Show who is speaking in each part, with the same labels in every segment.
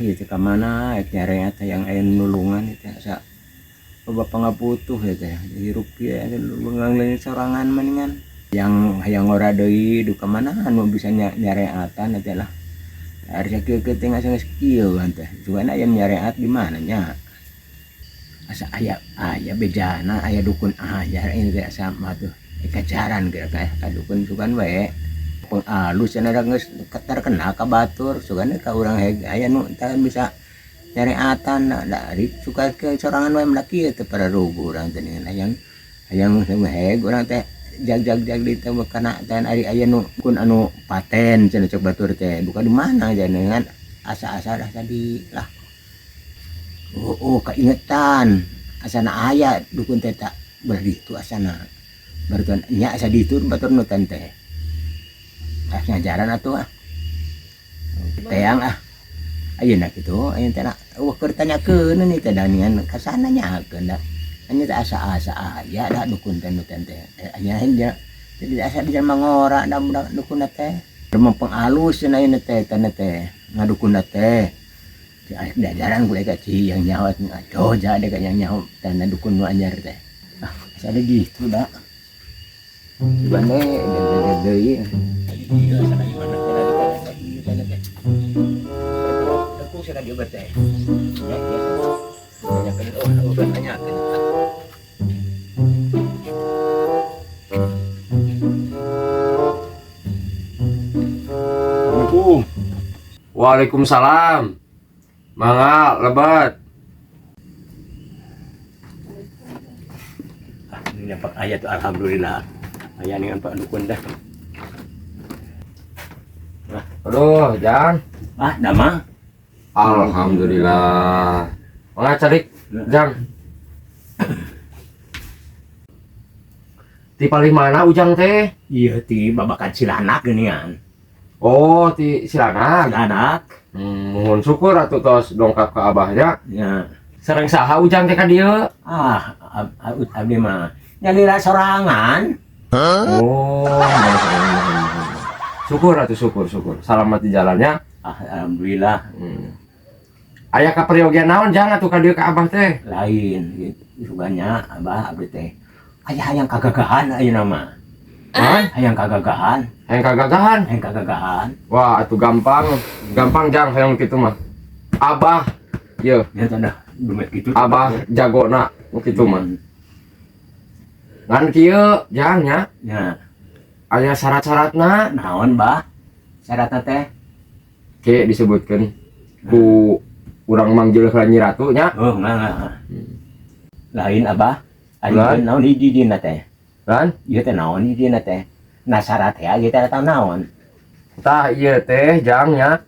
Speaker 1: itu ke mana nyari yang ayam nulungan itu sa bapak nggak butuh ya teh hirup ya bengang lain sorangan mendingan yang ora deui du ka mana anu bisa nyari atan teh lah harusnya ke tengah sangat skill kan teh cuman ayam nyari at di mana nya asa aya bejana aya dukun ajar ini teh sama tuh kacaran kira dukun sukan we alus cenah geus terkena ka batur sugan ka urang aya nu tah bisa nyariatan dari suka ke sorangan we mendaki teh para rugu urang teh hayang heg urang teh jag di teh kana teh ari aya nu kun anu paten cenah cok batur teh bukan di mana jangan asa-asa dah tadi lah keingetan asana aya dukun teh tak berditu asana bertuan nya asa ditu batur nu teh ngajaran atuh teang ayeuna kitu ayeuna teh keur tanyakeun nih teh danian ka sana nyakeun da anya teh asa-asa aya da dukun teh nu teh anya jadi asa di mangora da dukun teh rempeng alus cenah ayeuna teh tanah teh ngadukun teh diajaran gue ka ci yang nyawat aduh jadi ka yang nyawa tanah dukun nu anyar teh asa ada gitu da gimana deui iya sana gimana teh aku sudah diobat teh ya tanyakeun kan tanyakeun
Speaker 2: Waalaikumsalam. Mangga lebat.
Speaker 1: Ini dapat ayat tuh alhamdulillah. Ayat dengan Pak Dukun dah.
Speaker 2: Aduh, Jang.
Speaker 1: Damang.
Speaker 2: Alhamdulillah. Mangga carik, Jang. Ti paling mana Ujang teh?
Speaker 1: Iya ti babakan silanak geuningan.
Speaker 2: Oh, ti silanak.
Speaker 1: Silanak.
Speaker 2: Mohon syukur atuh tos dongkap ke abahnya.
Speaker 1: Ya.
Speaker 2: Sareng saha Ujang teh ka dieu?
Speaker 1: Abdi mah nyalira sorangan.
Speaker 2: Oh. Syukur atuh syukur. Selamat di jalannya.
Speaker 1: Alhamdulillah.
Speaker 2: Aya kaperyogian naon Jang atuh ka dieu ka abah teh?
Speaker 1: Lain gitu suganya abah abdi teh. Aya hayang kagagahan ayeuna mah. Hayang kagagahan.
Speaker 2: Wah, atuh gampang Jang hayang kitu mah. Abah, ieu.
Speaker 1: Ya tanda dumet kitu.
Speaker 2: Abah jagona kitu mah. Ngan kieu Jang nya.
Speaker 1: Ya.
Speaker 2: Aya syarat-syaratna.
Speaker 1: Naon, Bah? Syaratna teh?
Speaker 2: Ke disebutkeun ku urang manggil heula Nyi Ratu nya.
Speaker 1: Oh, enggak. Lain Abah. Aya naon hiji dina teh?
Speaker 2: Lan,
Speaker 1: ieu teh naon hiji dina teh? Nah syarat teh ieu teh tahu naon?
Speaker 2: tah ieu teh Jang nya.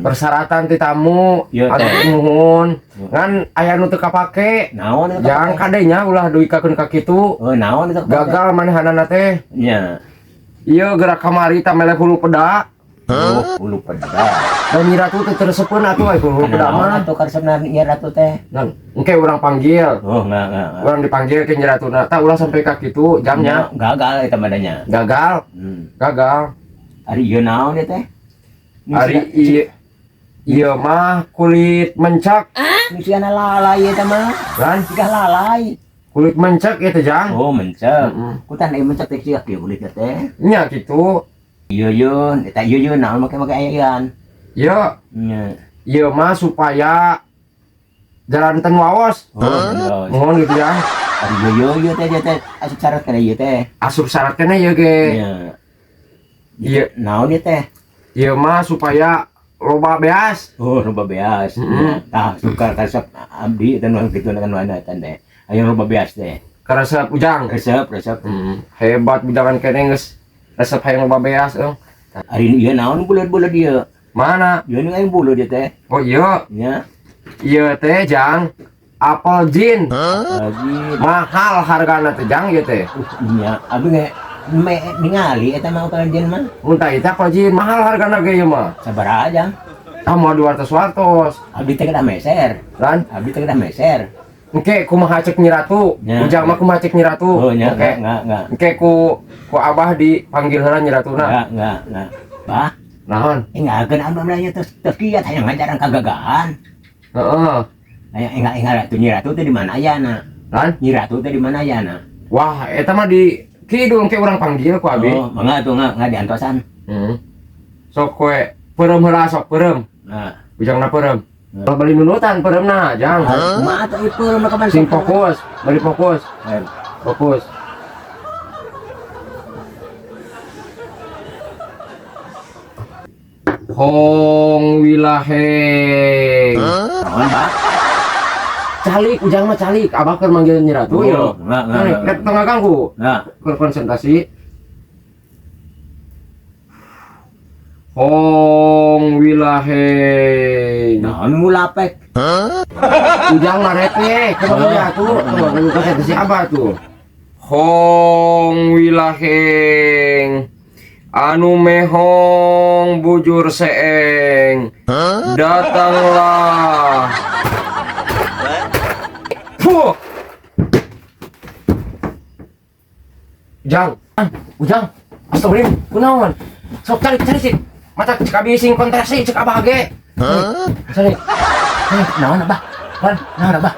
Speaker 2: Persyaratan ti tamu anu nuhun. Ngan aya nu teu kapake.
Speaker 1: Naon eta?
Speaker 2: Jang kadenya ulah duikakeun ka kitu.
Speaker 1: Oh, naon eta?
Speaker 2: Gagal manehanana teh.
Speaker 1: Nya.
Speaker 2: Ieu gerak kamari tah meleh hulu peda.
Speaker 1: Oh, hulu peda.
Speaker 2: Dan Nyi Ratu teh teureuseupeun atuh aya hulu peda mah.
Speaker 1: Atuh karesepna Nyi Ratu teh.
Speaker 2: Dan engke urang panggil.
Speaker 1: Oh, enggak.
Speaker 2: Urang dipanggil ke Nyi Ratuna. Tah ulah sampai ka kitu jamnya.
Speaker 1: Gagal eta madanya.
Speaker 2: Gagal.
Speaker 1: Ari ieu naon teh?
Speaker 2: Ari ieu mah kulit mencak.
Speaker 1: Misiana lalai eta mah.
Speaker 2: Lan
Speaker 1: Siga lalai.
Speaker 2: kulit mencak ieu teh Jang.
Speaker 1: Oh, mencek. Kutan ieu mencek teh siga kieu kulit teh.
Speaker 2: Nya kitu.
Speaker 1: Ieu eta ieu naon make ayaan.
Speaker 2: Ieu
Speaker 1: Nya.
Speaker 2: ieu mah supaya jalan ten waos.
Speaker 1: Oh,
Speaker 2: Mohon gitu Jang.
Speaker 1: ari ieu teh asup syarat kana ieu teh.
Speaker 2: Asup syarat keneh ieu ge.
Speaker 1: Nya.
Speaker 2: Ieu
Speaker 1: naon ieu teh?
Speaker 2: ieu mah supaya loba beas.
Speaker 1: Oh, loba beas. Tah suka resep abdi dan nu kitu kan mana teh. Aya loba beas teh.
Speaker 2: Karesep Ujang.
Speaker 1: Resep.
Speaker 2: Hebat budakan keneh geus resep hayang loba beas euy.
Speaker 1: Ari ieu naon bulat-bulat ieu?
Speaker 2: Mana?
Speaker 1: Ieu nu aya bulu dia teh.
Speaker 2: Oh iya.
Speaker 1: Nya.
Speaker 2: Ieu teh Jang apel jin.
Speaker 1: Lagi
Speaker 2: Mahal hargana teh Jang ieu teh.
Speaker 1: nya abi ge ningali eta mah pengajian mah.
Speaker 2: Mun tah eta apel jin mahal hargana ge ieu mah.
Speaker 1: Sabaraha aja.
Speaker 2: Ah moal 200.
Speaker 1: Abdi teh kedah meser.
Speaker 2: Lan
Speaker 1: Abdi teh kedah meser.
Speaker 2: engke kumaha cek Nyi Ratu.
Speaker 1: Ya.
Speaker 2: Ujang mah kumaha cek Nyi Ratu.
Speaker 1: Oh nya
Speaker 2: Oke.
Speaker 1: enggak.
Speaker 2: Engke ku Abah dipanggil heula Nyi Ratuna.
Speaker 1: Enggak. Bah,
Speaker 2: Naon?
Speaker 1: Ingakeun abah mulanya teu kiat hayang ngajaran kagagahan.
Speaker 2: Heeh.
Speaker 1: Hayang ingat ratu Nyi Ratu teh di mana ayana?
Speaker 2: Kan?
Speaker 1: Nyi Ratu teh di mana ayana?
Speaker 2: Wah, eta mah di kidung ke urang panggil ku abi.
Speaker 1: Oh, mangga tuh enggak diantosan.
Speaker 2: Sok we peureum heula sok peureum.
Speaker 1: Nah,
Speaker 2: Ujangna peureum. Kalau beli nunutan peureumna, jang.
Speaker 1: kumaha tuh itu mah kapan
Speaker 2: Sing fokus, beli fokus. Fokus. Hong wilaheng.
Speaker 1: Naon, Pak?
Speaker 2: Calik, ujang mah calik. Abah keur manggil Nyi Ratu ya. Rek tengah ganggu.
Speaker 1: Nah,
Speaker 2: Keur konsentrasi. Hong wilaheng.
Speaker 1: naon ngulapek?
Speaker 2: Ujang mah rek we, keur Nyi Ratu. Coba konsentrasi Abah tuh. Hong wilaheng. Anu mehong bujur seeng. Datanglah. Fuh. Ujang, astagfirullah, kunaon? Sok cari sih. Mata cek abi sing kontrasi cek abah ge. Cari.
Speaker 1: Naon abah? Naon abah?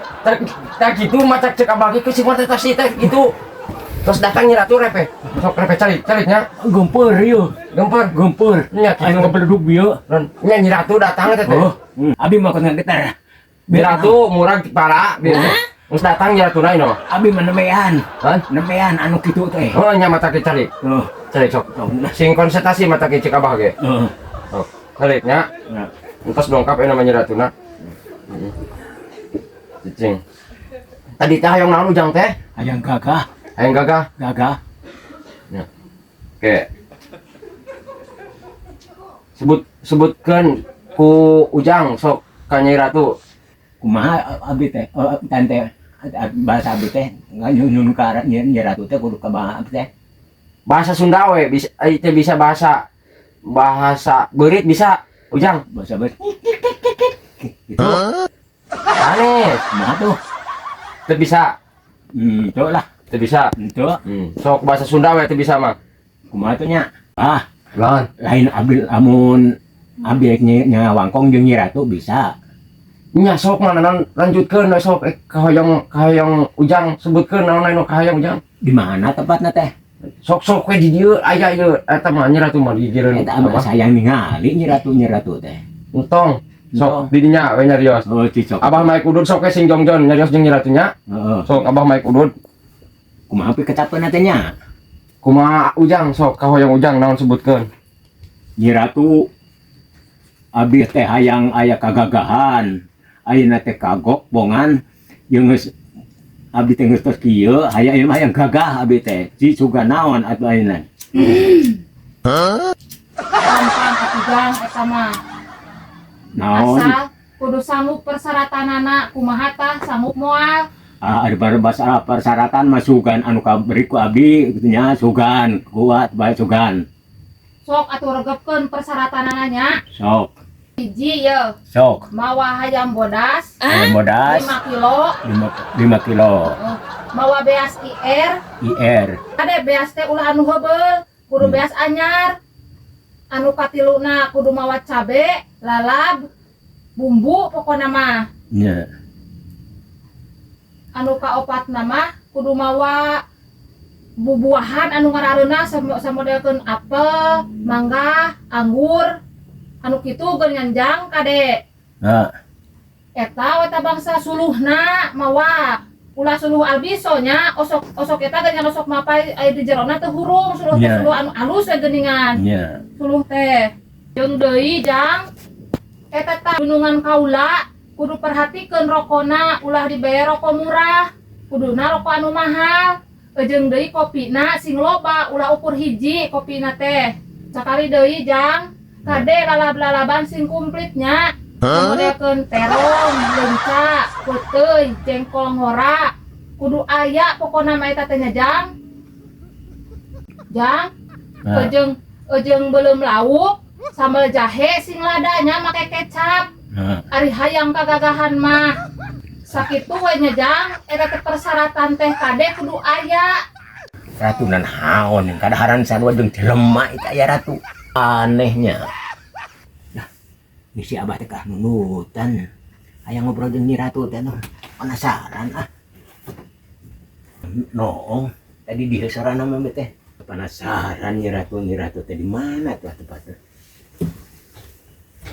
Speaker 2: Tak gitu mata cek abah ge sing kontrasi teh gitu. Terus datang Nyi Ratu repe. Sok repe cari nya.
Speaker 1: Gempur ieu. Gempur.
Speaker 2: Nya
Speaker 1: Aya ngepleduk bieu.
Speaker 2: nya Nyi Ratu datang teh.
Speaker 1: Oh, abi mah keur getar.
Speaker 2: Nyi Ratu murag para bieu. Terus datang Nyi Ratu naon?
Speaker 1: Abi mah nemean.
Speaker 2: Hah?
Speaker 1: Nemean anu kitu teh.
Speaker 2: Oh nya mata ke cari.
Speaker 1: Oh,
Speaker 2: Cari sok. Sing konsentrasi mata ke cek abah ge.
Speaker 1: oh.
Speaker 2: Oh, cari nya.
Speaker 1: Nah,
Speaker 2: Entos dongkap nama Nyi Ratuna. Cicing. Tadi teh hayang naon ujang teh?
Speaker 1: hayang gagah,
Speaker 2: Hayang gagah.
Speaker 1: gagah.
Speaker 2: Oke. Sebutkeun ku ujang sok ka Nyi Ratu.
Speaker 1: Kumaha abi teh? Tante bahasa abi teh nyun ka Nyi Ratu teh kudu ka abi teh.
Speaker 2: Bahasa Sunda we bisa teh bisa bahasa beurit bisa ujang.
Speaker 1: Bahasa ber. Gitu.
Speaker 2: Aneh.
Speaker 1: Kumaha tuh?
Speaker 2: Teu bisa.
Speaker 1: Itu lah.
Speaker 2: Teu bisa.
Speaker 1: Itu.
Speaker 2: Sok bahasa Sunda we teu bisa mah.
Speaker 1: Kumaha tuh nya? Ah,
Speaker 2: Lawan.
Speaker 1: lain abi amun abi nya wangkong jeung Nyi Ratu bisa.
Speaker 2: Nya sok mana lanjutkeun sok kahayang ujang sebutkeun naon anu kahayang ujang.
Speaker 1: Di mana tempatna teh?
Speaker 2: Sok we di dieu aya ieu eta mah Nyi Ratu mah di dieureun.
Speaker 1: Eta abah sayang ningali Nyi Ratu teh.
Speaker 2: Entong sok di dinya we nyarios.
Speaker 1: Oh, cicok.
Speaker 2: Abah maek udud sok we sing jongjon nyarios jeung Nyi Ratu nya.
Speaker 1: Heeh.
Speaker 2: Sok abah maek udud.
Speaker 1: Kumaha pi kecapeun teh nya?
Speaker 2: Kumaha ujang sok kahayang ujang naon sebutkeun.
Speaker 1: Nyi Ratu abi teh hayang aya kagagahan. Ayeuna teh kagok bongan jeung geus abi teh geus tos kieu hayang gagah abi teh. Ci suga naon atuh ayeuna?
Speaker 3: Gampang ujang eta mah.
Speaker 1: Naon?
Speaker 3: Asal kudu sanggup persaratanana kumaha tah sanggup moal.
Speaker 1: Ada persyaratan mah sugan anu kaberi ku abi nya sugan kuat bae sugan.
Speaker 3: Sok atuh regepkeun persaratanana nya.
Speaker 1: Sok.
Speaker 3: Hiji ye
Speaker 1: Sok.
Speaker 3: mawa hayam bodas
Speaker 1: Ayam bodas
Speaker 3: 5 kilo.
Speaker 1: 5 kilo.
Speaker 3: Mawa beas IR.
Speaker 1: IR.
Speaker 3: Ade beas teh ulah anu heubeul, kudu beas anyar. Anu katiluna kudu mawa cabe, lalab, bumbu pokona mah.
Speaker 1: Nya.
Speaker 3: Anu kaopatna mah kudu mawa bubuahan anu ngarareuna samodelkeun apel, mangga, anggur. Anu kitu geun nganjang kade.
Speaker 1: Nah,
Speaker 3: Eta weta bangsa suluhna mawa. Ulah suluh albiso nya osok eta geus osok mapai aya di jerona teh hurung suluh teh
Speaker 1: Nya.
Speaker 3: suluh anu alus we geuningan.
Speaker 1: nya.
Speaker 3: Suluh teh. Jeung deui jang eta tah gunungan kaula kudu perhatikeun rokona ulah dibayar rokok murah. Kuduna rokok anu mahal. Jeung deui kopina sing loba ulah ukur hiji kopina teh. Sakali deui jang kade lalab-lalaban sing kumplitnya. Modelkeun terong, leunca, peuteuy, jengkol ngora. Kudu aya pokona mah eta teh nya jang. Jang, ejeung beuleum lauk, sambal jahe sing ladanya make kecap. Ari hayang kagagahan mah. Sakitu we nya jang, eta teh persyaratan teh kade kudu aya.
Speaker 1: Ratu nan haon kadaharan sarua jeung jelema eta aya ratu. Anehnya Misi abah teh kah nunutan. Aya ngobrol jeung Nyi Ratu teh noh. Penasaran ah. Noong tadi di restoran mah teh. Penasaran Nyi Ratu teh di mana tuh tempatnya?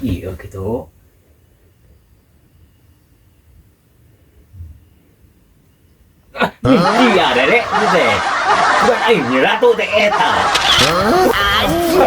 Speaker 1: Iya gitu. Iya deh, itu teh. Bukan aing Nyi Ratu teh eta. Anjing.